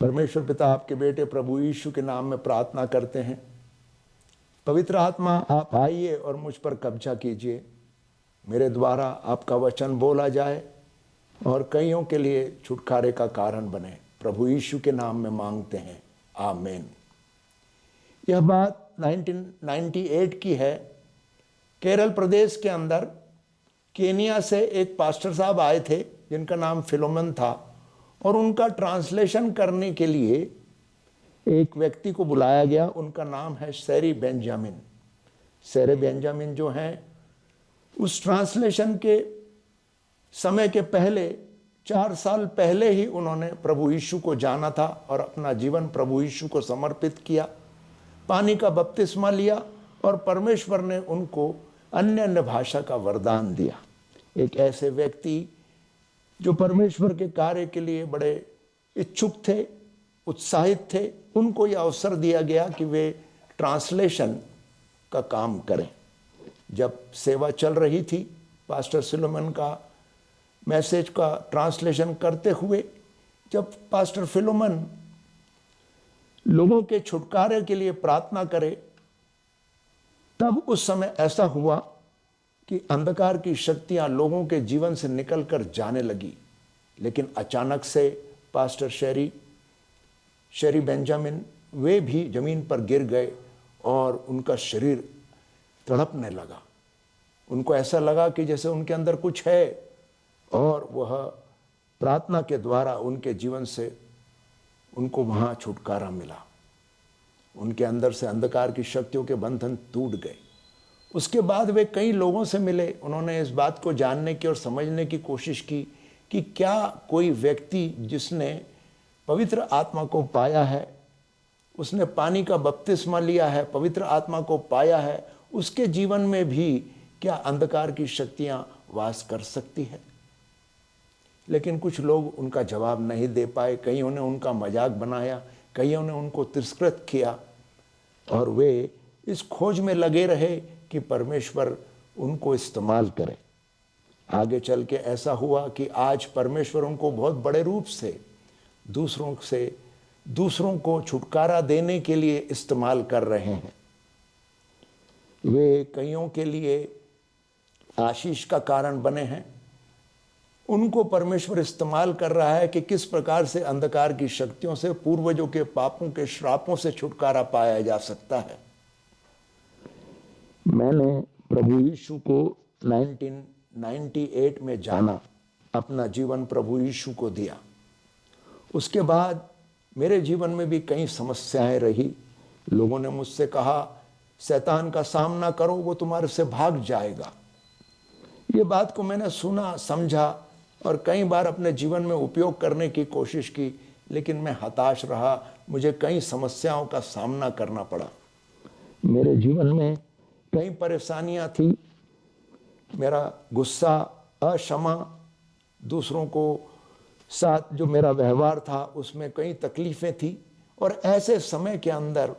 परमेश्वर पिता आपके बेटे प्रभु यीशु के नाम में प्रार्थना करते हैं। पवित्र आत्मा आप आइए और मुझ पर कब्जा कीजिए। मेरे द्वारा आपका वचन बोला जाए और कईयों के लिए छुटकारे का कारण बने। प्रभु यीशु के नाम में मांगते हैं, आमीन। यह बात 1998 की है। केरल प्रदेश के अंदर केनिया से एक पास्टर साहब आए थे जिनका नाम फिलोमन था, और उनका ट्रांसलेशन करने के लिए एक व्यक्ति को बुलाया गया। उनका नाम है शेरी बेंजामिन। शेरी बेंजामिन जो हैं, उस ट्रांसलेशन के समय के पहले 4 साल पहले ही उन्होंने प्रभु यीशु को जाना था और अपना जीवन प्रभु यीशु को समर्पित किया, पानी का बपतिस्मा लिया और परमेश्वर ने उनको अन्य अन्य भाषा का वरदान दिया। एक ऐसे व्यक्ति जो परमेश्वर के कार्य के लिए बड़े इच्छुक थे, उत्साहित थे, उनको यह अवसर दिया गया कि वे ट्रांसलेशन का काम करें। जब सेवा चल रही थी, पास्टर फिलोमन का मैसेज का ट्रांसलेशन करते हुए जब पास्टर फिलोमन लोगों के छुटकारे के लिए प्रार्थना करे, तब उस समय ऐसा हुआ कि अंधकार की शक्तियां लोगों के जीवन से निकलकर जाने लगी। लेकिन अचानक से पास्टर शेरी बेंजामिन वे भी जमीन पर गिर गए और उनका शरीर तड़पने लगा। उनको ऐसा लगा कि जैसे उनके अंदर कुछ है, और वह प्रार्थना के द्वारा उनके जीवन से उनको वहाँ छुटकारा मिला। उनके अंदर से अंधकार की शक्तियों के बंधन टूट गए। उसके बाद वे कई लोगों से मिले। उन्होंने इस बात को जानने की और समझने की कोशिश की कि क्या कोई व्यक्ति जिसने पवित्र आत्मा को पाया है, उसने पानी का बपतिस्मा लिया है, पवित्र आत्मा को पाया है, उसके जीवन में भी क्या अंधकार की शक्तियां वास कर सकती है। लेकिन कुछ लोग उनका जवाब नहीं दे पाए। कईयों ने उनका मजाक बनाया, कईयों ने उनको तिरस्कृत किया, और वे इस खोज में लगे रहे कि परमेश्वर उनको इस्तेमाल करे। आगे चल के ऐसा हुआ कि आज परमेश्वर उनको बहुत बड़े रूप से दूसरों को छुटकारा देने के लिए इस्तेमाल कर रहे हैं। वे कईयों के लिए आशीष का कारण बने हैं। उनको परमेश्वर इस्तेमाल कर रहा है कि किस प्रकार से अंधकार की शक्तियों से, पूर्वजों के पापों के श्रापों से छुटकारा पाया जा सकता है। मैंने प्रभु यीशु को 1998 में जाना, अपना जीवन प्रभु यीशु को दिया। उसके बाद मेरे जीवन में भी कई समस्याएं रही। लोगों ने मुझसे कहा, शैतान का सामना करो, वो तुम्हारे से भाग जाएगा। ये बात को मैंने सुना, समझा और कई बार अपने जीवन में उपयोग करने की कोशिश की, लेकिन मैं हताश रहा। मुझे कई समस्याओं का सामना करना पड़ा। मेरे जीवन में कई परेशानियां थी। मेरा गुस्सा, अक्षमा, दूसरों को साथ जो मेरा व्यवहार था उसमें कई तकलीफें थी। और ऐसे समय के अंदर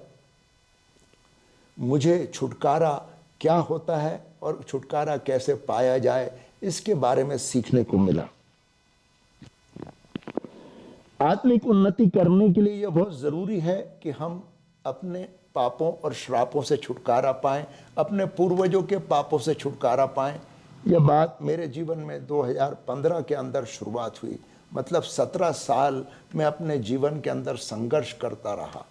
मुझे छुटकारा क्या होता है और छुटकारा कैसे पाया जाए, इसके बारे में सीखने को मिला। आत्मिक उन्नति करने के लिए यह बहुत जरूरी है कि हम अपने पापों और श्रापों से छुटकारा पाएं, अपने पूर्वजों के पापों से छुटकारा पाएं। यह बात मेरे जीवन में 2015 के अंदर शुरुआत हुई। मतलब 17 साल मैं अपने जीवन के अंदर संघर्ष करता रहा।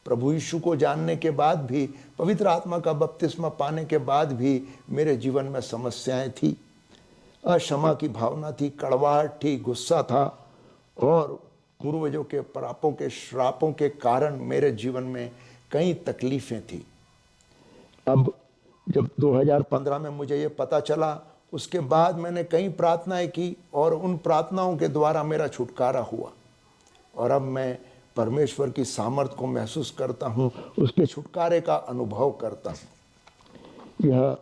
प्रभु यीशु को जानने के बाद भी, पवित्र आत्मा का बपतिस्मा पाने के बाद भी मेरे जीवन में समस्याएं थी। अक्षमा की भावना थी, कड़वाहट थी, गुस्सा था, और पूर्वजों के पापों के श्रापों के कारण मेरे जीवन में कई तकलीफें थी। अब जब 2015 में मुझे ये पता चला, उसके बाद मैंने कई प्रार्थनाएं की और उन प्रार्थनाओं के द्वारा मेरा छुटकारा हुआ। और अब मैं परमेश्वर की सामर्थ को महसूस करता हूँ, उसके छुटकारे का अनुभव करता हूँ। यह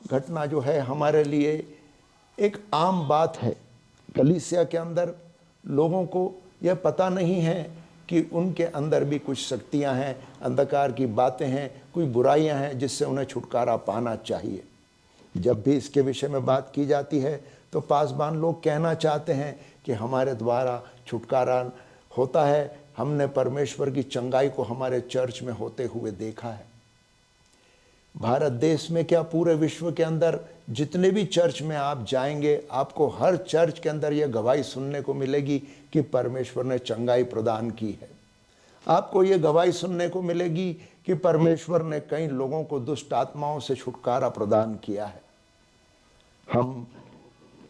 घटना जो है हमारे लिए एक आम बात है। कलीसिया के अंदर लोगों को यह पता नहीं है कि उनके अंदर भी कुछ शक्तियां हैं, अंधकार की बातें हैं, कोई बुराइयां हैं जिससे उन्हें छुटकारा पाना चाहिए। जब भी इसके विषय में बात की जाती है तो पासबान लोग कहना चाहते हैं कि हमारे द्वारा छुटकारा होता है, हमने परमेश्वर की चंगाई को हमारे चर्च में होते हुए देखा है। भारत देश में क्या पूरे विश्व के अंदर जितने भी चर्च में आप जाएंगे, आपको हर चर्च के अंदर यह गवाही सुनने को मिलेगी कि परमेश्वर ने चंगाई प्रदान की है। आपको ये गवाही सुनने को मिलेगी कि परमेश्वर ने कई लोगों को दुष्ट आत्माओं से छुटकारा प्रदान किया है। हम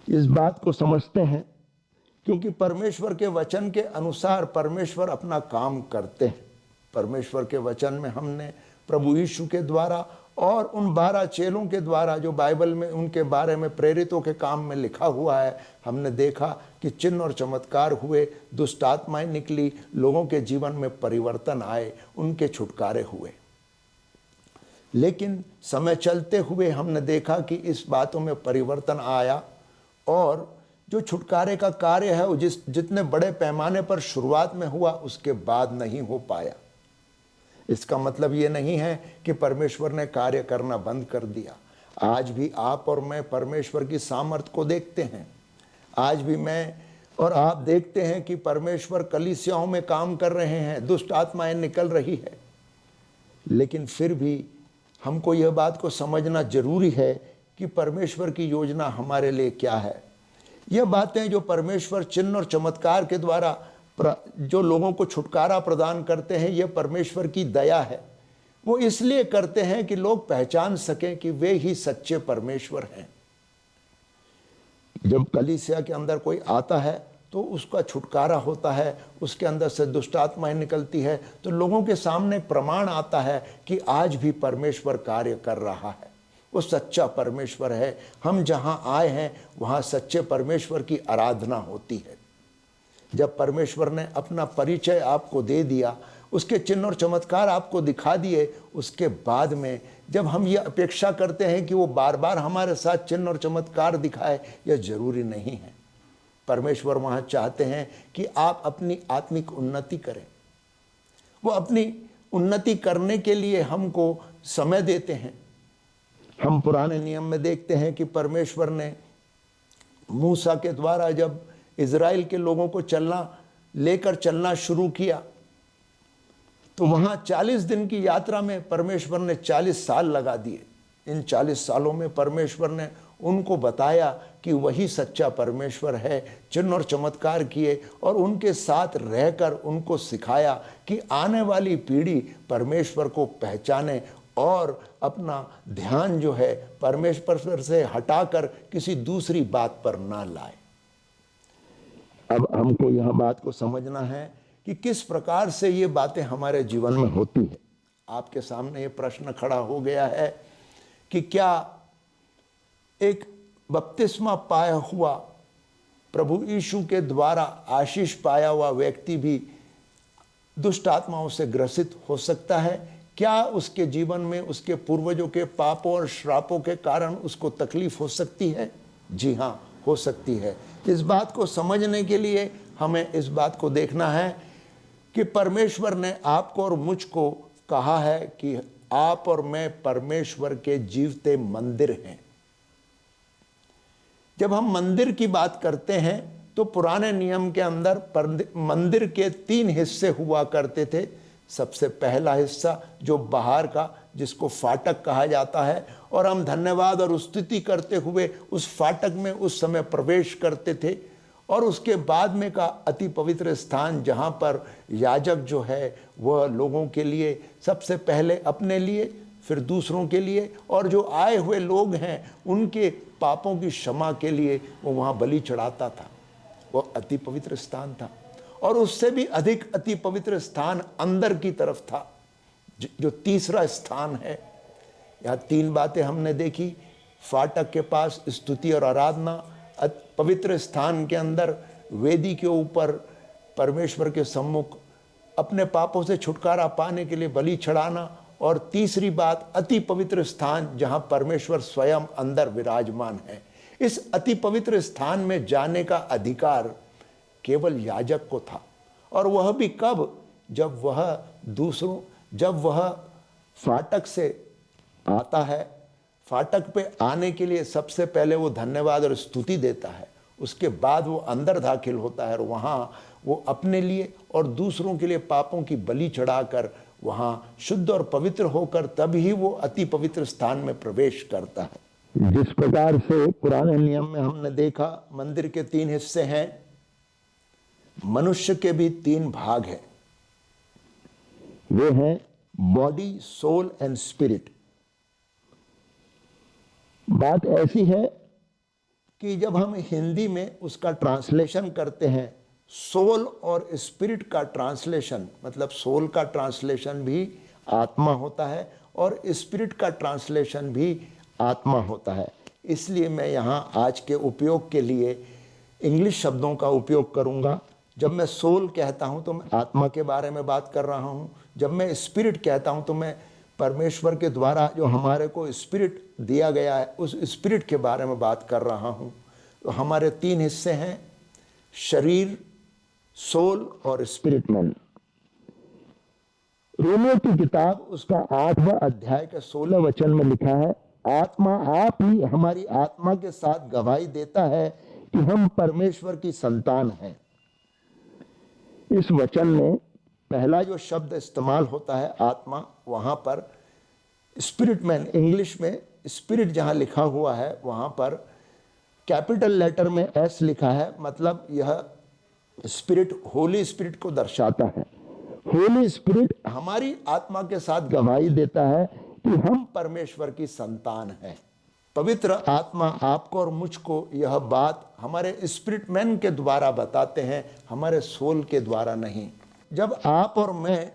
इस बात को समझते हैं क्योंकि परमेश्वर के वचन के अनुसार परमेश्वर अपना काम करते हैं। परमेश्वर के वचन में हमने प्रभु यीशु के द्वारा और उन 12 चेलों के द्वारा जो बाइबल में उनके बारे में प्रेरितों के काम में लिखा हुआ है, हमने देखा कि चिन्ह और चमत्कार हुए, दुष्ट आत्माएं निकली, लोगों के जीवन में परिवर्तन आए, उनके छुटकारे हुए। लेकिन समय चलते हुए हमने देखा कि इस बातों में परिवर्तन आया और जो छुटकारे का कार्य है वो जितने बड़े पैमाने पर शुरुआत में हुआ उसके बाद नहीं हो पाया। इसका मतलब ये नहीं है कि परमेश्वर ने कार्य करना बंद कर दिया। आज भी आप और मैं परमेश्वर की सामर्थ को देखते हैं। आज भी मैं और आप देखते हैं कि परमेश्वर कलीसियाओं में काम कर रहे हैं, दुष्ट आत्माएं निकल रही है। लेकिन फिर भी हमको यह बात को समझना जरूरी है कि परमेश्वर की योजना हमारे लिए क्या है। यह बातें जो परमेश्वर चिन्ह और चमत्कार के द्वारा जो लोगों को छुटकारा प्रदान करते हैं, यह परमेश्वर की दया है। वो इसलिए करते हैं कि लोग पहचान सकें कि वे ही सच्चे परमेश्वर हैं। जब कलीसिया के अंदर कोई आता है तो उसका छुटकारा होता है, उसके अंदर से दुष्ट आत्माएं निकलती है, तो लोगों के सामने प्रमाण आता है कि आज भी परमेश्वर कार्य कर रहा है, वो सच्चा परमेश्वर है। हम जहाँ आए हैं वहाँ सच्चे परमेश्वर की आराधना होती है। जब परमेश्वर ने अपना परिचय आपको दे दिया, उसके चिन्ह और चमत्कार आपको दिखा दिए, उसके बाद में जब हम ये अपेक्षा करते हैं कि वो बार बार हमारे साथ चिन्ह और चमत्कार दिखाए, यह जरूरी नहीं है। परमेश्वर वहाँ चाहते हैं कि आप अपनी आत्मिक उन्नति करें। वो अपनी उन्नति करने के लिए हमको समय देते हैं। हम पुराने नियम में देखते हैं कि परमेश्वर ने मूसा के द्वारा जब इज़राइल के लोगों को लेकर चलना शुरू किया तो वहाँ 40 दिन की यात्रा में परमेश्वर ने 40 साल लगा दिए। इन 40 सालों में परमेश्वर ने उनको बताया कि वही सच्चा परमेश्वर है, चिन्ह और चमत्कार किए और उनके साथ रहकर उनको सिखाया कि आने वाली पीढ़ी परमेश्वर को पहचाने और अपना ध्यान जो है परमेश्वर से हटाकर किसी दूसरी बात पर ना लाए। अब हमको यह बात को समझना है कि किस प्रकार से ये बातें हमारे जीवन में होती है। आपके सामने ये प्रश्न खड़ा हो गया है कि क्या एक बपतिस्मा पाया हुआ प्रभु यीशु के द्वारा आशीष पाया हुआ व्यक्ति भी दुष्ट आत्माओं से ग्रसित हो सकता है? क्या उसके जीवन में उसके पूर्वजों के पापों और श्रापों के कारण उसको तकलीफ हो सकती है? जी हाँ, हो सकती है। इस बात को समझने के लिए हमें इस बात को देखना है कि परमेश्वर ने आपको और मुझको कहा है कि आप और मैं परमेश्वर के जीवते मंदिर हैं। जब हम मंदिर की बात करते हैं तो पुराने नियम के अंदर मंदिर के 3 हिस्से हुआ करते थे। सबसे पहला हिस्सा जो बाहर का, जिसको फाटक कहा जाता है, और हम धन्यवाद और स्तुति करते हुए उस फाटक में उस समय प्रवेश करते थे। और उसके बाद में का अति पवित्र स्थान, जहाँ पर याजक जो है वह लोगों के लिए सबसे पहले अपने लिए, फिर दूसरों के लिए, और जो आए हुए लोग हैं उनके पापों की क्षमा के लिए वो वहाँ बलि चढ़ाता था। वह अति पवित्र स्थान था। और उससे भी अधिक अति पवित्र स्थान अंदर की तरफ था, जो तीसरा स्थान है। यहाँ 3 बातें हमने देखी। फाटक के पास स्तुति और आराधना, पवित्र स्थान के अंदर वेदी के ऊपर परमेश्वर के सम्मुख अपने पापों से छुटकारा पाने के लिए बलि चढ़ाना, और तीसरी बात अति पवित्र स्थान, जहाँ परमेश्वर स्वयं अंदर विराजमान है। इस अति पवित्र स्थान में जाने का अधिकार केवल याजक को था। और वह भी कब? जब वह फाटक से आता है। फाटक पे आने के लिए सबसे पहले वो धन्यवाद और स्तुति देता है, उसके बाद वो अंदर दाखिल होता है और वहाँ वो अपने लिए और दूसरों के लिए पापों की बलि चढ़ाकर वहाँ शुद्ध और पवित्र होकर तब ही वो अति पवित्र स्थान में प्रवेश करता है। जिस प्रकार से पुराने नियम में हमने देखा मंदिर के 3 हिस्से हैं, मनुष्य के भी 3 भाग हैं, वे हैं बॉडी, सोल एंड स्पिरिट। बात ऐसी है कि जब हम हिंदी में उसका ट्रांसलेशन करते हैं, सोल और स्पिरिट का ट्रांसलेशन, मतलब सोल का ट्रांसलेशन भी आत्मा होता है और स्पिरिट का ट्रांसलेशन भी आत्मा होता है। इसलिए मैं यहाँ आज के उपयोग के लिए इंग्लिश शब्दों का उपयोग करूँगा। जब मैं सोल कहता हूँ तो मैं आत्मा के बारे में बात कर रहा हूँ, जब मैं स्पिरिट कहता हूँ तो मैं परमेश्वर के द्वारा जो हमारे को स्पिरिट दिया गया है उस स्पिरिट के बारे में बात कर रहा हूँ। तो हमारे 3 हिस्से हैं, शरीर, सोल और स्पिरिट मैन। रोमियो की किताब उसका 8वां अध्याय के 16 वचन में लिखा है, आत्मा आप ही हमारी आत्मा के साथ गवाही देता है कि हम परमेश्वर की संतान हैं। इस वचन में पहला जो शब्द इस्तेमाल होता है आत्मा, वहाँ पर स्पिरिट मैन, इंग्लिश में स्पिरिट जहाँ लिखा हुआ है वहाँ पर कैपिटल लेटर में एस लिखा है, मतलब यह स्पिरिट होली स्पिरिट को दर्शाता है। होली स्पिरिट हमारी आत्मा के साथ गवाही देता है कि हम परमेश्वर की संतान हैं। पवित्र आत्मा आपको और मुझको यह बात हमारे स्पिरिट मैन के द्वारा बताते हैं, हमारे सोल के द्वारा नहीं। जब आप और मैं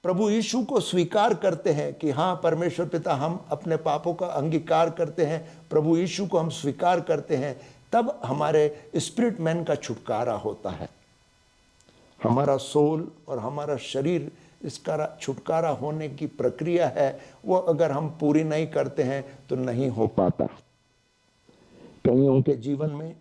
प्रभु यीशु को स्वीकार करते हैं कि हाँ परमेश्वर पिता, हम अपने पापों का अंगीकार करते हैं, प्रभु यीशु को हम स्वीकार करते हैं, तब हमारे स्पिरिट मैन का छुटकारा होता है। हमारा सोल और हमारा शरीर, इसका छुटकारा होने की प्रक्रिया है, वो अगर हम पूरी नहीं करते हैं तो नहीं हो पाता। कईयों के जीवन में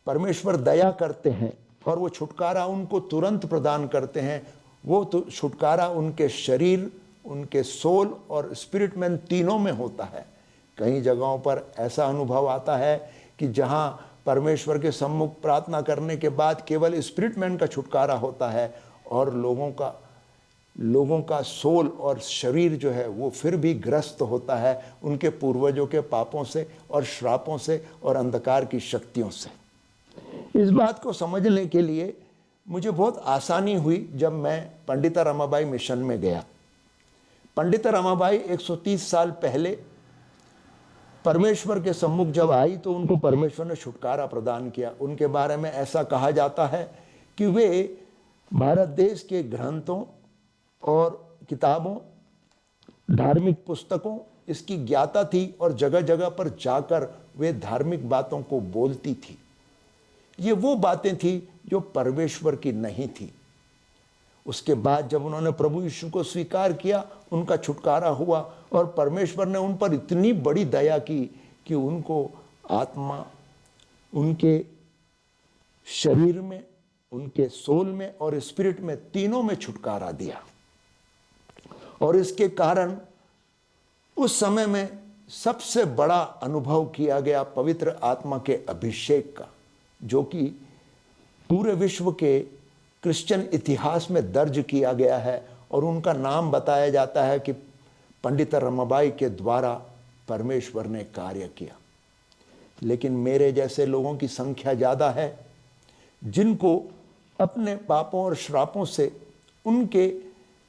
परमेश्वर दया करते हैं और वो छुटकारा उनको तुरंत प्रदान करते हैं। वो तो छुटकारा उनके शरीर, उनके सोल और स्पिरिट मैन तीनों में होता है। कई जगहों पर ऐसा अनुभव आता है कि जहाँ परमेश्वर के सम्मुख प्रार्थना करने के बाद केवल स्पिरिट मैन का छुटकारा होता है और लोगों का सोल और शरीर जो है वो फिर भी ग्रस्त होता है उनके पूर्वजों के पापों से और श्रापों से और अंधकार की शक्तियों से। इस बात को समझने के लिए मुझे बहुत आसानी हुई जब मैं पंडिता रमाबाई मिशन में गया। पंडिता रमाबाई 130 साल पहले परमेश्वर के सम्मुख जब आई तो उनको परमेश्वर ने छुटकारा प्रदान किया। उनके बारे में ऐसा कहा जाता है कि वे भारत देश के ग्रंथों और किताबों, धार्मिक पुस्तकों, इसकी ज्ञाता थी और जगह जगह पर जाकर वे धार्मिक बातों को बोलती थी। ये वो बातें थी जो परमेश्वर की नहीं थी। उसके बाद जब उन्होंने प्रभु यीशु को स्वीकार किया, उनका छुटकारा हुआ और परमेश्वर ने उन पर इतनी बड़ी दया की कि उनको आत्मा, उनके शरीर में, उनके सोल में और स्पिरिट में, तीनों में छुटकारा दिया। और इसके कारण उस समय में सबसे बड़ा अनुभव किया गया पवित्र आत्मा के अभिषेक का, जो कि पूरे विश्व के क्रिश्चियन इतिहास में दर्ज किया गया है। और उनका नाम बताया जाता है कि पंडिता रमाबाई के द्वारा परमेश्वर ने कार्य किया। लेकिन मेरे जैसे लोगों की संख्या ज़्यादा है जिनको अपने पापों और श्रापों से उनके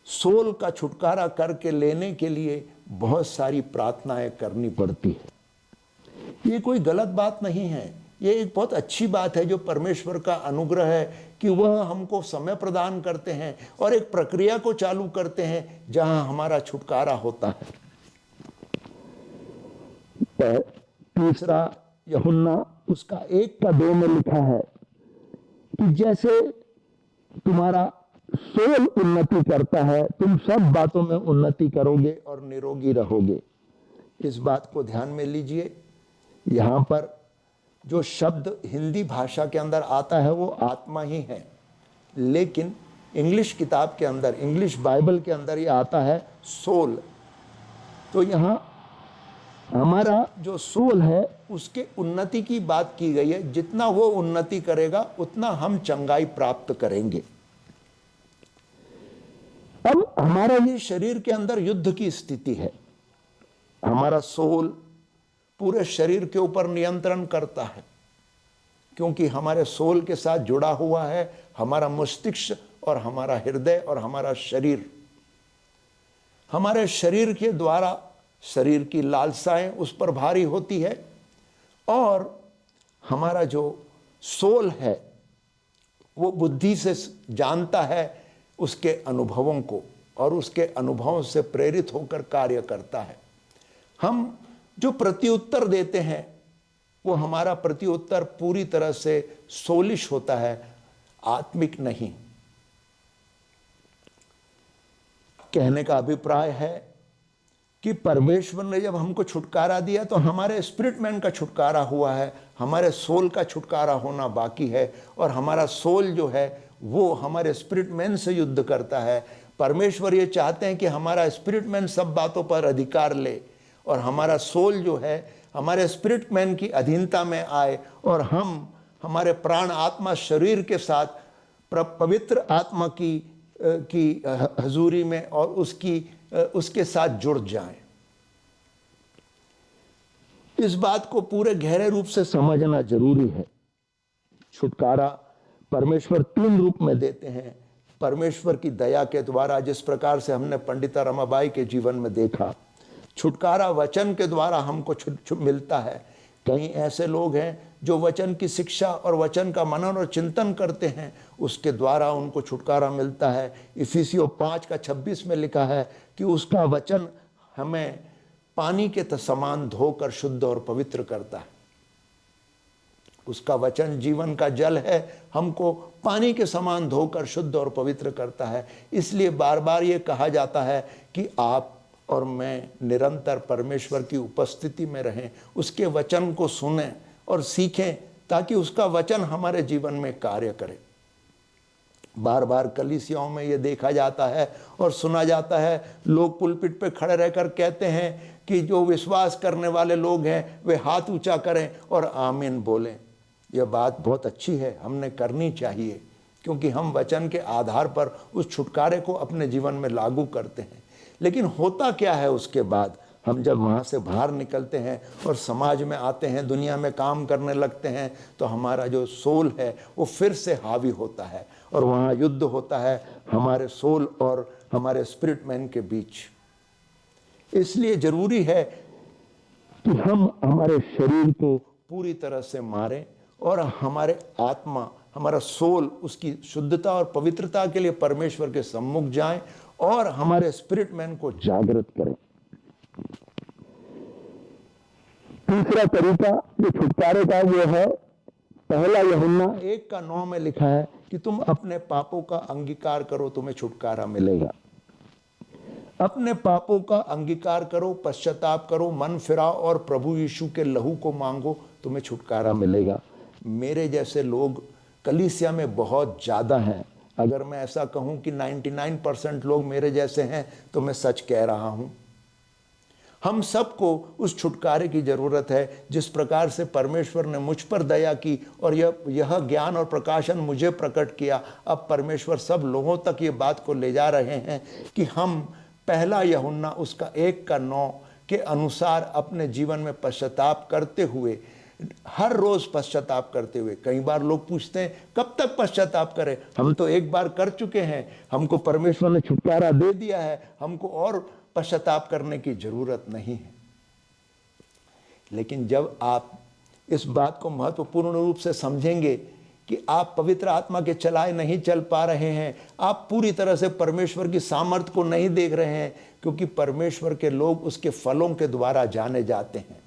सोल का छुटकारा करके लेने के लिए बहुत सारी प्रार्थनाएं करनी पड़ती है। ये कोई गलत बात नहीं है, ये एक बहुत अच्छी बात है जो परमेश्वर का अनुग्रह है कि वह हमको समय प्रदान करते हैं और एक प्रक्रिया को चालू करते हैं जहां हमारा छुटकारा होता है। तीसरा यूहन्ना उसका 1:2 में लिखा है कि जैसे तुम्हारा सोल उन्नति करता है, तुम सब बातों में उन्नति करोगे और निरोगी रहोगे। इस बात को ध्यान में लीजिए। यहाँ पर जो शब्द हिंदी भाषा के अंदर आता है वो आत्मा ही है, लेकिन इंग्लिश किताब के अंदर, इंग्लिश बाइबल के अंदर ये आता है सोल। तो यहाँ हमारा जो सोल है उसके उन्नति की बात की गई है। जितना वो उन्नति करेगा उतना हम चंगाई प्राप्त करेंगे। अब हमारा ये शरीर के अंदर युद्ध की स्थिति है। हमारा सोल पूरे शरीर के ऊपर नियंत्रण करता है, क्योंकि हमारे सोल के साथ जुड़ा हुआ है हमारा मस्तिष्क और हमारा हृदय और हमारा शरीर। हमारे शरीर के द्वारा शरीर की लालसाएं उस पर भारी होती है, और हमारा जो सोल है वो बुद्धि से जानता है उसके अनुभवों को, और उसके अनुभवों से प्रेरित होकर कार्य करता है। हम जो प्रत्युत्तर देते हैं वो हमारा प्रत्युत्तर पूरी तरह से सोलिश होता है, आत्मिक नहीं। कहने का अभिप्राय है कि परमेश्वर ने जब हमको छुटकारा दिया तो हमारे स्पिरिट मैन का छुटकारा हुआ है, हमारे सोल का छुटकारा होना बाकी है। और हमारा सोल जो है वो हमारे स्पिरिट मैन से युद्ध करता है। परमेश्वर ये चाहते हैं कि हमारा स्पिरिट मैन सब बातों पर अधिकार ले, और हमारा सोल जो है हमारे स्पिरिट मैन की अधीनता में आए, और हम हमारे प्राण आत्मा शरीर के साथ पवित्र आत्मा की हजूरी में और उसके साथ जुड़ जाएं। इस बात को पूरे गहरे रूप से समझना जरूरी है। छुटकारा परमेश्वर 3 रूप में देते हैं। परमेश्वर की दया के द्वारा, जिस प्रकार से हमने पंडिता रमाबाई के जीवन में देखा, छुटकारा वचन के द्वारा हमको मिलता है। कई ऐसे लोग हैं जो वचन की शिक्षा और वचन का मनन और चिंतन करते हैं, उसके द्वारा उनको छुटकारा मिलता है। इफिसियों 5:26 में लिखा है कि उसका वचन हमें पानी के समान धोकर शुद्ध और पवित्र करता है। उसका वचन जीवन का जल है, हमको पानी के समान धोकर शुद्ध और पवित्र करता है। इसलिए बार बार ये कहा जाता है कि आप और मैं निरंतर परमेश्वर की उपस्थिति में रहें, उसके वचन को सुनें और सीखें, ताकि उसका वचन हमारे जीवन में कार्य करे। बार बार कलीसियाओं में ये देखा जाता है और सुना जाता है, लोग पुलपिट पे खड़े रहकर कहते हैं कि जो विश्वास करने वाले लोग हैं वे हाथ ऊंचा करें और आमीन बोलें। यह बात बहुत अच्छी है, हमने करनी चाहिए, क्योंकि हम वचन के आधार पर उस छुटकारे को अपने जीवन में लागू करते हैं। लेकिन होता क्या है उसके बाद? हम जब वहाँ से बाहर निकलते हैं और समाज में आते हैं, दुनिया में काम करने लगते हैं, तो हमारा जो सोल है वो फिर से हावी होता है, और वहाँ युद्ध होता है हमारे सोल और हमारे स्पिरिट मैन के बीच। इसलिए जरूरी है कि हम हमारे शरीर को पूरी तरह से मारें, और हमारे आत्मा, हमारा सोल, उसकी शुद्धता और पवित्रता के लिए परमेश्वर के सम्मुख जाएं, और हमारे स्पिरिट मैन को जागृत करें। तीसरा तरीका जो छुटकारे का वो है, पहला यूहन्ना 1:9 में लिखा है कि तुम अपने पापों का अंगीकार करो, तुम्हें छुटकारा मिलेगा। अपने पापों का अंगीकार करो, पश्चाताप करो, मन फिराओ और प्रभु यीशु के लहू को मांगो, तुम्हें छुटकारा मिलेगा। मेरे जैसे लोग कलीसिया में बहुत ज़्यादा हैं। अगर मैं ऐसा कहूं कि 99% लोग मेरे जैसे हैं तो मैं सच कह रहा हूं। हम सबको उस छुटकारे की ज़रूरत है, जिस प्रकार से परमेश्वर ने मुझ पर दया की और यह ज्ञान और प्रकाशन मुझे प्रकट किया। अब परमेश्वर सब लोगों तक ये बात को ले जा रहे हैं कि हम पहला यूहन्ना उसका 1:9 के अनुसार अपने जीवन में पश्चाताप करते हुए, हर रोज पश्चाताप करते हुए। कई बार लोग पूछते हैं कब तक पश्चाताप करें? हम तो एक बार कर चुके हैं, हमको परमेश्वर ने छुटकारा दे दिया है, हमको और पश्चाताप करने की जरूरत नहीं है। लेकिन जब आप इस बात को महत्वपूर्ण रूप से समझेंगे कि आप पवित्र आत्मा के चलाए नहीं चल पा रहे हैं, आप पूरी तरह से परमेश्वर की सामर्थ्य को नहीं देख रहे हैं, क्योंकि परमेश्वर के लोग उसके फलों के द्वारा जाने जाते हैं।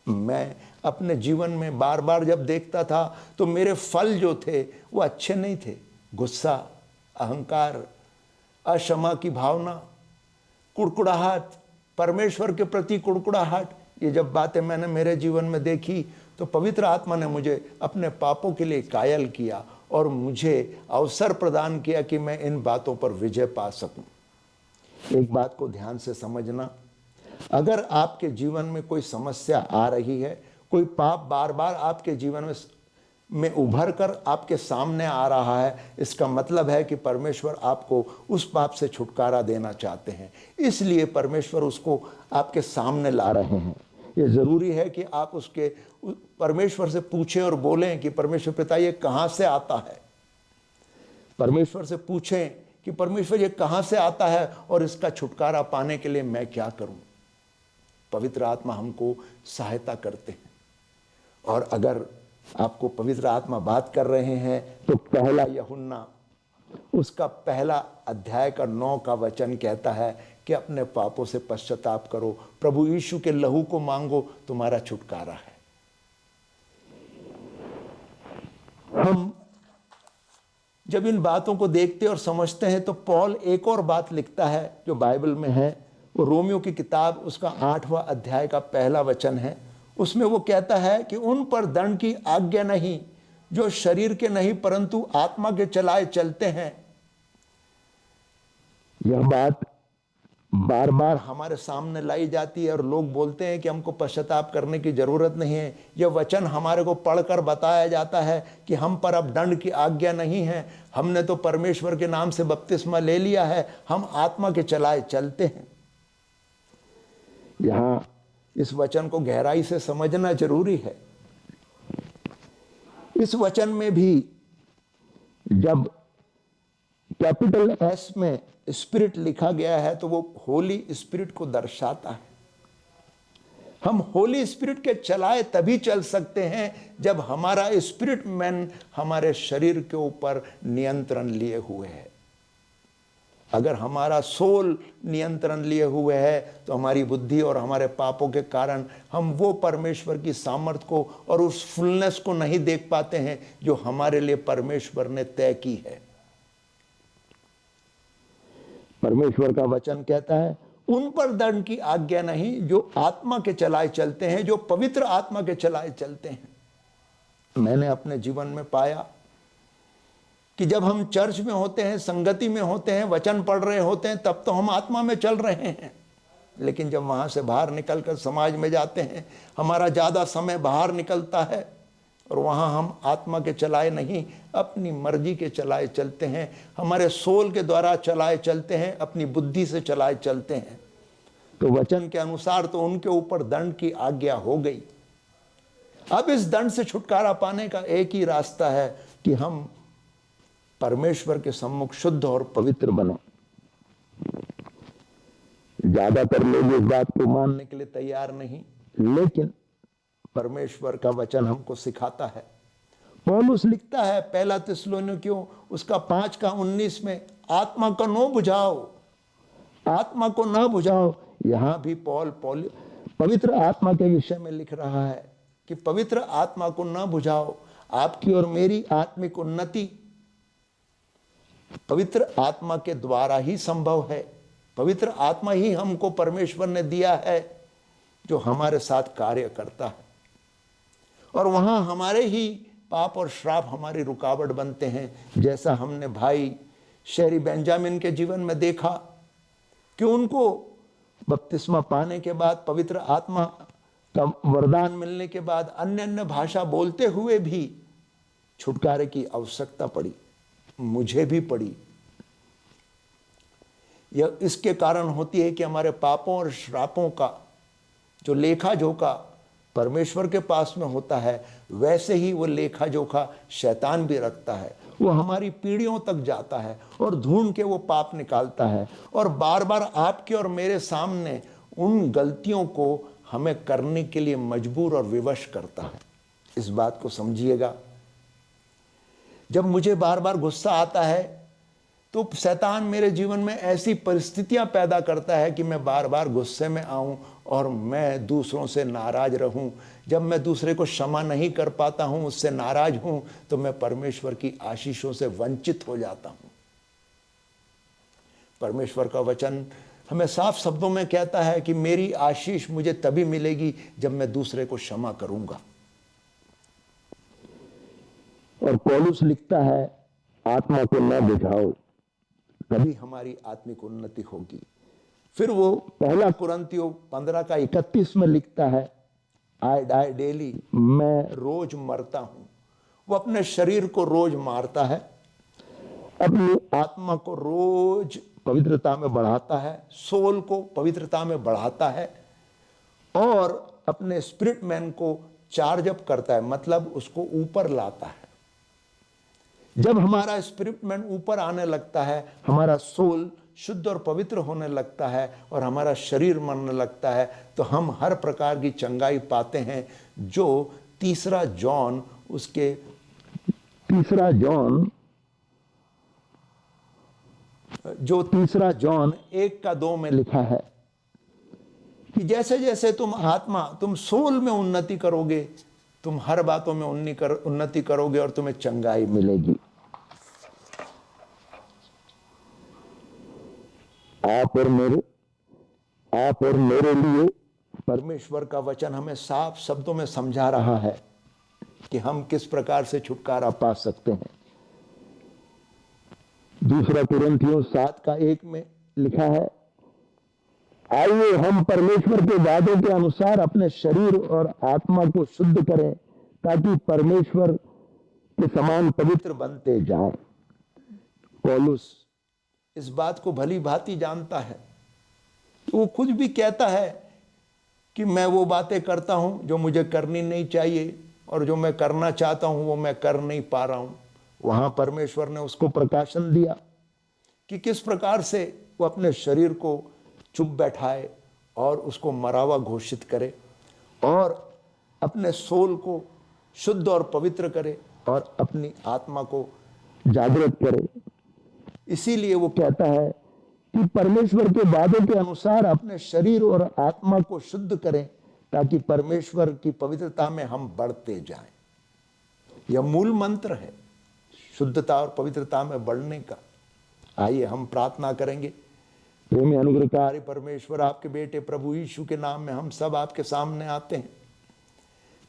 मैं अपने जीवन में बार बार जब देखता था तो मेरे फल जो थे वो अच्छे नहीं थे। गुस्सा, अहंकार, अक्षमा की भावना, कुड़कुड़ाहट, परमेश्वर के प्रति कुड़कुड़ाहट, ये जब बातें मैंने मेरे जीवन में देखी तो पवित्र आत्मा ने मुझे अपने पापों के लिए कायल किया और मुझे अवसर प्रदान किया कि मैं इन बातों पर विजय पा सकूं। एक बात को ध्यान से समझना, अगर आपके जीवन में कोई समस्या आ रही है, कोई पाप बार बार आपके जीवन में उभर कर आपके सामने आ रहा है, इसका मतलब है कि परमेश्वर आपको उस पाप से छुटकारा देना चाहते हैं, इसलिए परमेश्वर उसको आपके सामने ला रहे हैं। ये ज़रूरी है कि आप उसके परमेश्वर से पूछें और बोलें कि परमेश्वर पिता ये कहाँ से आता है। परमेश्वर से पूछें कि परमेश्वर ये कहाँ से आता है और इसका छुटकारा पाने के लिए मैं क्या करूं। पवित्र आत्मा हमको सहायता करते हैं। और अगर आपको पवित्र आत्मा बात कर रहे हैं तो पहला यूहन्ना उसका पहला अध्याय का 9 का वचन कहता है कि अपने पापों से पश्चाताप करो, प्रभु यीशु के लहू को मांगो, तुम्हारा छुटकारा है। हम जब इन बातों को देखते और समझते हैं तो पौल एक और बात लिखता है जो बाइबल में है, वो रोमियो की किताब उसका 8वां अध्याय का पहला वचन है। उसमें वो कहता है कि उन पर दंड की आज्ञा नहीं जो शरीर के नहीं परंतु आत्मा के चलाए चलते हैं। यह बात बार बार हमारे सामने लाई जाती है और लोग बोलते हैं कि हमको पश्चाताप करने की जरूरत नहीं है। यह वचन हमारे को पढ़कर बताया जाता है कि हम पर अब दंड की आज्ञा नहीं है, हमने तो परमेश्वर के नाम से बपतिस्मा ले लिया है, हम आत्मा के चलाए चलते हैं। यहां इस वचन को गहराई से समझना जरूरी है। इस वचन में भी जब कैपिटल एस में स्पिरिट लिखा गया है तो वो होली स्पिरिट को दर्शाता है। हम होली स्पिरिट के चलाए तभी चल सकते हैं जब हमारा स्पिरिट मैन हमारे शरीर के ऊपर नियंत्रण लिए हुए है। अगर हमारा सोल नियंत्रण लिए हुए है तो हमारी बुद्धि और हमारे पापों के कारण हम वो परमेश्वर की सामर्थ को और उस फुलनेस को नहीं देख पाते हैं जो हमारे लिए परमेश्वर ने तय की है। परमेश्वर का वचन कहता है उन पर दंड की आज्ञा नहीं जो आत्मा के चलाए चलते हैं, जो पवित्र आत्मा के चलाए चलते हैं। मैंने अपने जीवन में पाया कि जब हम चर्च में होते हैं, संगति में होते हैं, वचन पढ़ रहे होते हैं, तब तो हम आत्मा में चल रहे हैं, लेकिन जब वहां से बाहर निकलकर समाज में जाते हैं, हमारा ज़्यादा समय बाहर निकलता है और वहाँ हम आत्मा के चलाए नहीं अपनी मर्जी के चलाए चलते हैं, हमारे सोल के द्वारा चलाए चलते हैं, अपनी बुद्धि से चलाए चलते हैं। तो वचन के अनुसार तो उनके ऊपर दंड की आज्ञा हो गई। अब इस दंड से छुटकारा पाने का एक ही रास्ता है कि हम परमेश्वर के सम्मुख शुद्ध और पवित्र बने। ज्यादातर लोग इस बात को मानने के लिए तैयार नहीं, लेकिन परमेश्वर का वचन हमको सिखाता है। पौलुस लिखता है पहला थिस्सलुनीकियों उसका 5:19 में, आत्मा को न बुझाओ, आत्मा को न बुझाओ। यहां भी पौल पवित्र आत्मा के विषय में लिख रहा है कि पवित्र आत्मा को न बुझाओ। आपकी और मेरी आत्मिक उन्नति पवित्र आत्मा के द्वारा ही संभव है। पवित्र आत्मा ही हमको परमेश्वर ने दिया है जो हमारे साथ कार्य करता है, और वहां हमारे ही पाप और श्राप हमारी रुकावट बनते हैं। जैसा हमने भाई शेरी बेंजामिन के जीवन में देखा कि उनको बपतिस्मा पाने के बाद, पवित्र आत्मा का वरदान मिलने के बाद अन्य अन्य भाषा बोलते हुए भी छुटकारे की आवश्यकता पड़ी, मुझे भी पड़ी। यह इसके कारण होती है कि हमारे पापों और श्रापों का जो लेखा जोखा परमेश्वर के पास में होता है, वैसे ही वो लेखा जोखा शैतान भी रखता है। वो हमारी पीढ़ियों तक जाता है और ढूंढ के वो पाप निकालता है और बार बार आपके और मेरे सामने उन गलतियों को हमें करने के लिए मजबूर और विवश करता है। इस बात को समझिएगा। जब मुझे बार बार गुस्सा आता है तो शैतान मेरे जीवन में ऐसी परिस्थितियां पैदा करता है कि मैं बार बार गुस्से में आऊं और मैं दूसरों से नाराज रहूं। जब मैं दूसरे को क्षमा नहीं कर पाता हूं, उससे नाराज हूं, तो मैं परमेश्वर की आशीषों से वंचित हो जाता हूं। परमेश्वर का वचन हमें साफ शब्दों में कहता है कि मेरी आशीष मुझे तभी मिलेगी जब मैं दूसरे को क्षमा करूंगा। और पौलुस लिखता है आत्मा को न बुझाओ, तभी हमारी आत्मिक उन्नति होगी। फिर वो पहला कुरिन्थियों 15:31 में लिखता है, आई डाई डेली, मैं रोज मरता हूं। वो अपने शरीर को रोज मारता है, अपनी आत्मा को रोज पवित्रता में बढ़ाता है, सोल को पवित्रता में बढ़ाता है और अपने स्पिरिट मैन को चार्ज अप करता है, मतलब उसको ऊपर लाता है। जब हमारा स्पिरिट मैन ऊपर आने लगता है, हमारा सोल शुद्ध और पवित्र होने लगता है और हमारा शरीर मरने लगता है, तो हम हर प्रकार की चंगाई पाते हैं, जो तीसरा जॉन 1:2 में लिखा है कि जैसे जैसे तुम सोल में उन्नति करोगे, तुम हर बातों में उन्नति करोगे और तुम्हें चंगाई मिलेगी। आप और मेरे लिए परमेश्वर का वचन हमें साफ शब्दों में समझा रहा है कि हम किस प्रकार से छुटकारा पा सकते हैं। 2 कुरिन्थियों 7:1 में लिखा है, आइए हम परमेश्वर के वादों के अनुसार अपने शरीर और आत्मा को शुद्ध करें, ताकि परमेश्वर के समान पवित्र बनते जाएं। पौलुस इस बात को भली भांति जानता है, तो वो खुद भी कहता है कि मैं वो बातें करता हूं जो मुझे करनी नहीं चाहिए, और जो मैं करना चाहता हूं वो मैं कर नहीं पा रहा हूं। वहां परमेश्वर ने उसको प्रकाशन दिया कि किस प्रकार से वो अपने शरीर को चुप बैठाए और उसको मरा हुआ घोषित करे और अपने सोल को शुद्ध और पवित्र करे और अपनी आत्मा को जागृत करे। इसीलिए वो कहता है कि परमेश्वर के वादों के अनुसार अपने शरीर और आत्मा को शुद्ध करें, ताकि परमेश्वर की पवित्रता में हम बढ़ते जाएं। यह मूल मंत्र है शुद्धता और पवित्रता में बढ़ने का। आइए हम प्रार्थना करेंगे। प्रेमी अनुग्रहकारी परमेश्वर, आपके बेटे प्रभु यीशु के नाम में हम सब आपके सामने आते हैं।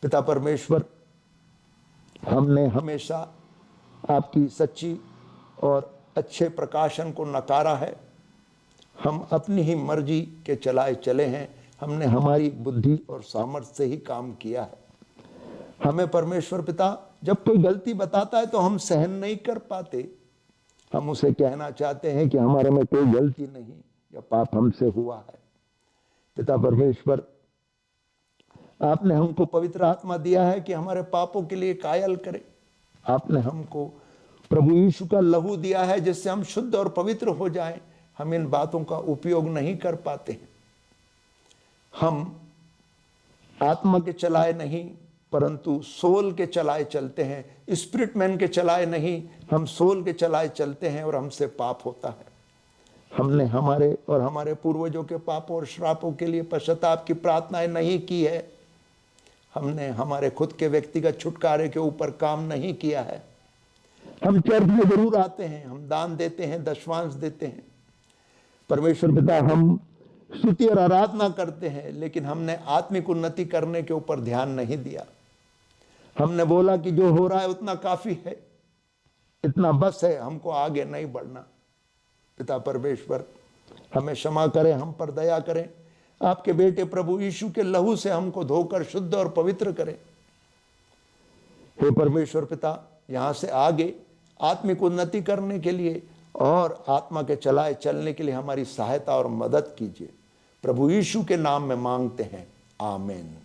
पिता परमेश्वर, हमने हमेशा आपकी सच्ची और अच्छे प्रकाशन को नकारा है। हम अपनी ही मर्जी के चलाए चले हैं। हमने हमारी बुद्धि और सामर्थ्य से ही काम किया है। हमें परमेश्वर पिता जब कोई गलती बताता है तो हम सहन नहीं कर पाते। हम उसे कहना चाहते हैं कि हमारे में कोई गलती नहीं, या पाप हमसे हुआ है। पिता परमेश्वर, आपने हमको पवित्र आत्मा दिया है कि हमारे पापों के लिए कायल करे। आपने हमको प्रभु यीशु का लहू दिया है जिससे हम शुद्ध और पवित्र हो जाएं। हम इन बातों का उपयोग नहीं कर पाते हैं। हम आत्मा के चलाए नहीं, परंतु सोल के चलाए चलते हैं। स्पिरिट मैन के चलाए नहीं, हम सोल के चलाए चलते हैं और हमसे पाप होता है। हमने हमारे और हमारे पूर्वजों के पापों और श्रापों के लिए पश्चाताप की प्रार्थनाएं नहीं की है। हमने हमारे खुद के व्यक्तिगत छुटकारे के ऊपर काम नहीं किया है। हम चर्च में जरूर आते हैं, हम दान देते हैं, दशवांश देते हैं। परमेश्वर पिता, हम स्तुति और आराधना करते हैं, लेकिन हमने आत्मिक उन्नति करने के ऊपर ध्यान नहीं दिया। हमने बोला कि जो हो रहा है उतना काफी है, इतना बस है, हमको आगे नहीं बढ़ना। पिता परमेश्वर, हमें क्षमा करें, हम पर दया करें। आपके बेटे प्रभु यीशु के लहू से हमको धोकर शुद्ध और पवित्र करें। हे परमेश्वर पिता, यहाँ से आगे आत्मिक उन्नति करने के लिए और आत्मा के चलाए चलने के लिए हमारी सहायता और मदद कीजिए। प्रभु यीशु के नाम में मांगते हैं, आमीन।